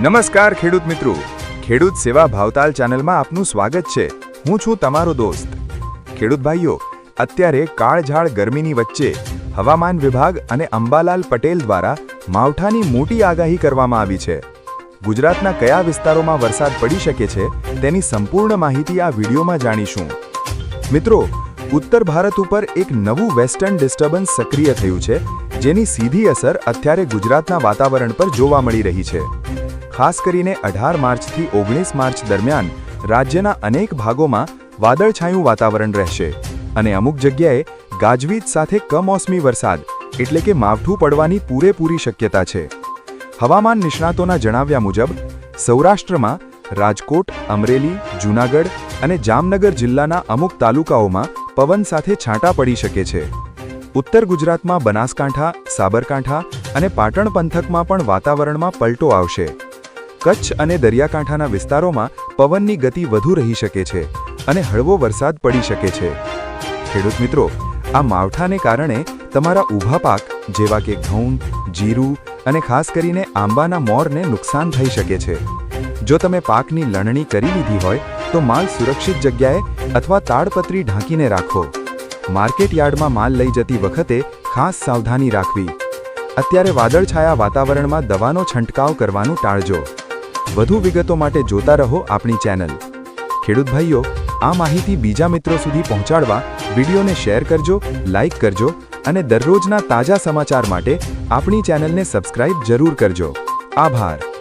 નમસ્કાર ખેડૂત મિત્રો, ખેડૂત સેવા ભાવતાલ ચેનલમાં આપનું સ્વાગત છે। હું છું તમારો દોસ્ત। ખેડૂત ભાઈઓ, અત્યારે કાળઝાળ ગરમીની વચ્ચે હવામાન વિભાગ અને અંબાલાલ પટેલ દ્વારા માવઠાની મોટી આગાહી કરવામાં આવી છે। ગુજરાતના કયા વિસ્તારોમાં વરસાદ પડી શકે છે તેની સંપૂર્ણ માહિતી આ વિડીયોમાં જાણીશું। મિત્રો, ઉત્તર ભારત ઉપર એક નવું વેસ્ટર્ન ડિસ્ટર્બન્સ સક્રિય થયું છે, જેની સીધી અસર અત્યારે ગુજરાતના વાતાવરણ પર જોવા મળી રહી છે। ખાસ કરીને 18 માર્ચથી 19 માર્ચ દરમિયાન રાજ્યના અનેક ભાગોમાં વાદળછાયું વાતાવરણ રહેશે અને અમુક જગ્યાએ ગાજવીજ સાથે કમોસમી વરસાદ એટલે કે માવઠું પડવાની પૂરેપૂરી શક્યતા છે। હવામાન નિષ્ણાતોના જણાવ્યા મુજબ સૌરાષ્ટ્રમાં રાજકોટ, અમરેલી, જૂનાગઢ અને જામનગર જિલ્લાના અમુક તાલુકાઓમાં પવન સાથે છાંટા પડી શકે છે। ઉત્તર ગુજરાતમાં બનાસકાંઠા, સાબરકાંઠા અને પાટણ પંથકમાં પણ વાતાવરણમાં પલટો આવશે। કચ્છ અને દરિયાકાંઠાના વિસ્તારોમાં પવનની ગતિ વધુ રહી શકે છે અને હળવો વરસાદ પડી શકે છે। ખેડૂત મિત્રો, આ માવઠાને કારણે તમારા ઊભા પાક જેવા કે ઘઉં, જીરું અને ખાસ કરીને આંબાના મોરને નુકસાન થઈ શકે છે। જો તમે પાકની લણણી કરી લીધી હોય તો માલ સુરક્ષિત જગ્યાએ અથવા તાડપત્રી ઢાંકીને રાખો। માર્કેટ યાર્ડમાં માલ લઈ જતી વખતે ખાસ સાવધાની રાખવી। અત્યારે વાદળછાયા વાતાવરણમાં દવાનો છંટકાવ કરવાનું ટાળજો। વધુ વિગતો માટે જોતા રહો આપણી ચેનલ। ખેડૂત ભાઈઓ, આ માહિતી બીજા મિત્રો સુધી પહોંચાડવા વિડીયોને શેર કરજો, લાઇક કરજો અને દરરોજના તાજા સમાચાર માટે આપણી ચેનલને સબસ્ક્રાઇબ જરૂર કરજો। આભાર।